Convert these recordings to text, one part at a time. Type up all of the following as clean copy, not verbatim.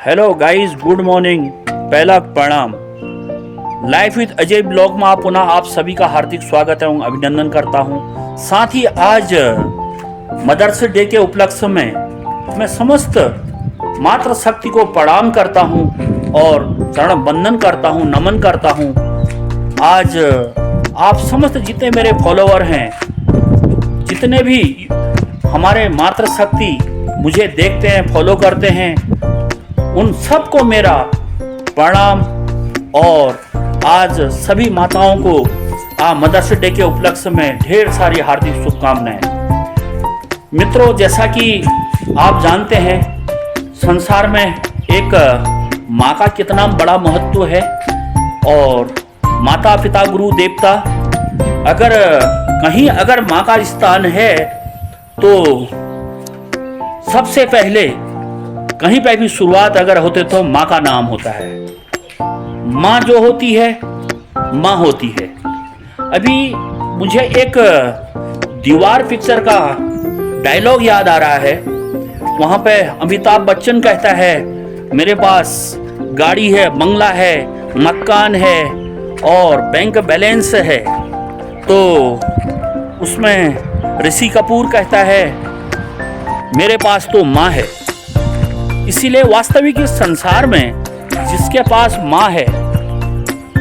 Hello guys, good morning. पहला प्रणाम। Life with Ajay blog में पुनः आप सभी का हार्दिक स्वागत है, अभिनंदन करता हूं। साथ ही आज मदर्स डे के उपलक्ष्य में मैं समस्त मातृशक्ति को प्रणाम करता हूं और चरण वंदन करता हूं, नमन करता हूं। आज आप समस्त जितने मेरे फॉलोअर हैं, जितने भी हमारे मातृशक्ति मुझे देखते हैं, फॉलो करते हैं, उन सबको मेरा प्रणाम। और आज सभी माताओं को मदर्स डे के उपलक्ष्य में ढेर सारी हार्दिक शुभकामनाएं। मित्रों, जैसा कि आप जानते हैं, संसार में एक माँ का कितना बड़ा महत्व है। और माता पिता गुरु देवता, अगर माँ का स्थान है तो सबसे पहले कहीं पे भी शुरुआत अगर होते तो माँ का नाम होता है। माँ जो होती है, माँ होती है। अभी मुझे एक दीवार पिक्चर का डायलॉग याद आ रहा है। वहां पे अमिताभ बच्चन कहता है, मेरे पास गाड़ी है, बंगला है, मकान है और बैंक बैलेंस है। तो उसमें ऋषि कपूर कहता है, मेरे पास तो माँ है। इसीलिए वास्तविक इस संसार में जिसके पास माँ है,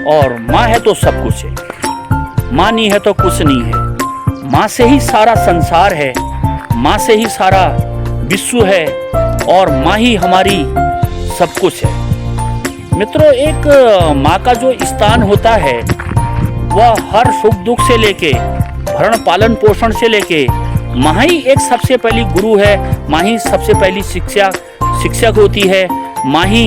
और माँ है तो सब कुछ है, माँ नहीं है तो कुछ नहीं है। माँ से ही सारा संसार है, माँ से ही सारा विश्व है और माँ ही हमारी सब कुछ है। मित्रों, एक माँ का जो स्थान होता है वह हर सुख दुख से लेके, भरण पालन पोषण से लेके, माँ ही एक सबसे पहली गुरु है। माँ ही सबसे पहली शिक्षक होती है। माँ ही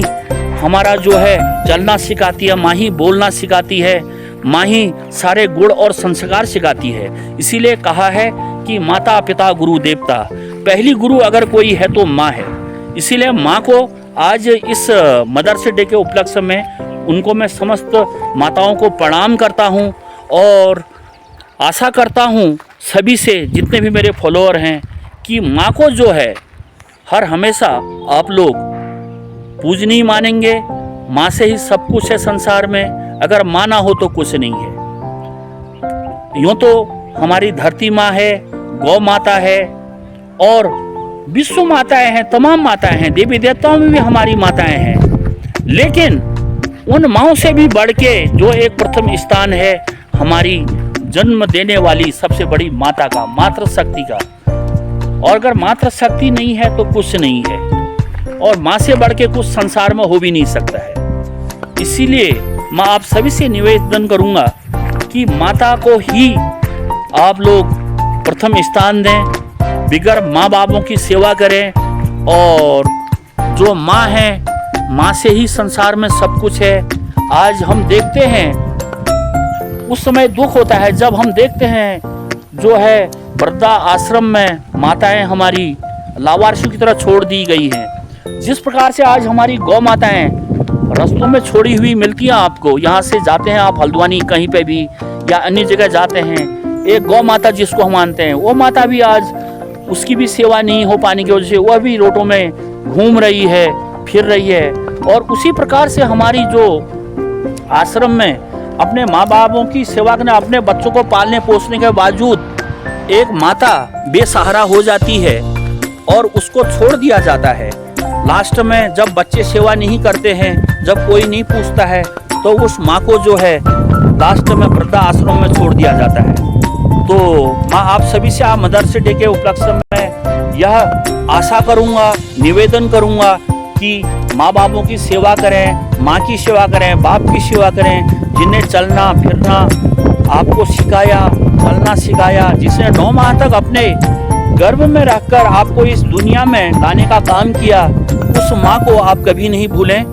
हमारा जो है चलना सिखाती है, माँ ही बोलना सिखाती है, माँ ही सारे गुण और संस्कार सिखाती है। इसीलिए कहा है कि माता पिता गुरु देवता, पहली गुरु अगर कोई है तो माँ है। इसीलिए माँ को आज इस मदर्स डे के उपलक्ष्य में उनको मैं समस्त माताओं को प्रणाम करता हूँ और आशा करता हूँ सभी से, जितने भी मेरे फॉलोअर हैं, कि माँ को जो है हर हमेशा आप लोग पूजनीय मानेंगे। माँ से ही सब कुछ है संसार में। अगर माँ ना हो तो कुछ नहीं है। यूँ तो हमारी धरती माँ है, गौ माता है और विश्व माताएं हैं, तमाम माताएं हैं, देवी देवताओं में भी हमारी माताएं हैं। लेकिन उन माँओं से भी बढ़ के जो एक प्रथम स्थान है हमारी जन्म देने वाली सबसे बड़ी माता का, मातृशक्ति का। और अगर मातृशक्ति नहीं है तो कुछ नहीं है, और माँ से बढ़ के कुछ संसार में हो भी नहीं सकता है। इसीलिए मैं आप सभी से निवेदन करूंगा कि माता को ही आप लोग प्रथम स्थान दें, बिगर माँ बापों की सेवा करें। और जो माँ है, माँ से ही संसार में सब कुछ है। आज हम देखते हैं, उस समय दुख होता है जब हम देखते हैं जो है वृद्धा आश्रम में माताएं हमारी लावारिसों की तरह छोड़ दी गई हैं। जिस प्रकार से आज हमारी गौ माताएं रास्तों में छोड़ी हुई मिलती हैं आपको। यहाँ से जाते हैं आप हल्द्वानी कहीं पे भी या अन्य जगह जाते हैं, एक गौ माता जिसको हम मानते हैं, वो माता भी आज उसकी भी सेवा नहीं हो पाने की वजह से वह भी रोडों में घूम रही है, फिर रही है। और उसी प्रकार से हमारी जो आश्रम में अपने माँ बापों की सेवा करने, अपने बच्चों को पालने पोसने के बावजूद एक माता बेसहारा हो जाती है और उसको छोड़ दिया जाता है। लास्ट में जब बच्चे सेवा नहीं करते हैं, जब कोई नहीं पूछता है, तो उस माँ को जो है लास्ट में वृद्धा आश्रम में छोड़ दिया जाता है। तो मैं आप सभी से मदर्स डे के उपलक्ष्य में यह आशा करूँगा, निवेदन करूँगा कि माँ बापों की सेवा करें, माँ की सेवा करें, बाप की सेवा करें, जिन्हें चलना फिरना आपको सिखाया, चलना सिखाया, जिसने 9 माह तक अपने गर्भ में रखकर आपको इस दुनिया में लाने का काम किया, उस माँ को आप कभी नहीं भूलें।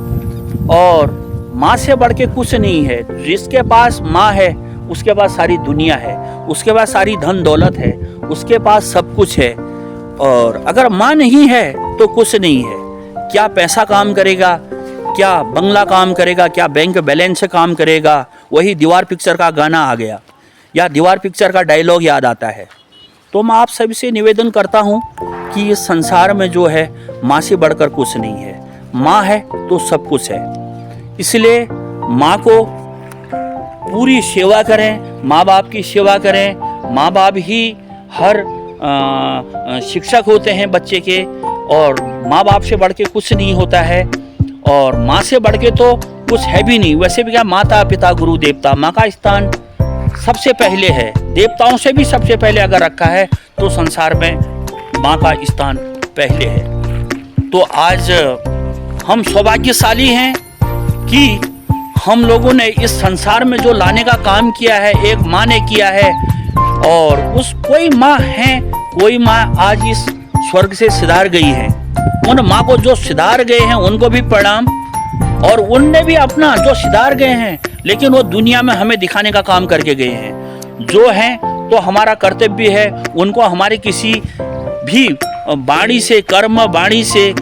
और माँ से बढ़ के कुछ नहीं है। जिसके पास माँ है उसके पास सारी दुनिया है, उसके पास सारी धन दौलत है, उसके पास सब कुछ है। और अगर माँ नहीं है तो कुछ नहीं है। क्या पैसा काम करेगा, क्या बंगला काम करेगा, क्या बैंक बैलेंस काम करेगा। वही दीवार पिक्चर का गाना आ गया या दीवार पिक्चर का डायलॉग याद आता है। तो मैं आप सभी से निवेदन करता हूँ कि इस संसार में जो है माँ से बढ़कर कुछ नहीं है। माँ है तो सब कुछ है। इसलिए माँ को पूरी सेवा करें, माँ बाप की सेवा करें। माँ बाप ही हर शिक्षक होते हैं बच्चे के, और माँ बाप से बढ़ के कुछ नहीं होता है, और माँ से बढ़ के तो कुछ है भी नहीं। वैसे भी क्या, माता पिता गुरु देवता, माँ का स्थान सबसे पहले है। देवताओं से भी सबसे पहले अगर रखा है तो संसार में माँ का स्थान पहले है। तो आज हम सौभाग्यशाली हैं कि हम लोगों ने इस संसार में जो लाने का काम किया है, एक माँ ने किया है। और उस कोई माँ है, कोई माँ आज इस स्वर्ग से सिधार गई है। उन माँ को जो सिधार गए हैं उनको भी प्रणाम, और उनने भी अपना जो सिधार गए हैं, लेकिन वो दुनिया में हमें दिखाने का काम करके गए हैं। जो हैं तो हमारा कर्तव्य है उनको हमारे किसी भी वाणी से, कर्म वाणी से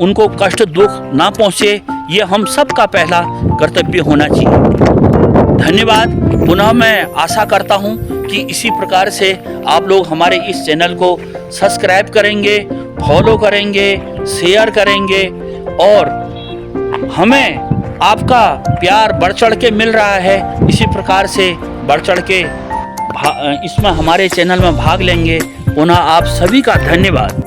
उनको कष्ट दुख ना पहुँचे, ये हम सब का पहला कर्तव्य होना चाहिए। धन्यवाद। पुनः मैं आशा करता हूँ कि इसी प्रकार से आप लोग हमारे इस चैनल को सब्सक्राइब करेंगे, फॉलो करेंगे, शेयर करेंगे, और हमें आपका प्यार बढ़ चढ़ के मिल रहा है। इसी प्रकार से बढ़ चढ़ के इसमें हमारे चैनल में भाग लेंगे। पुनः आप सभी का धन्यवाद।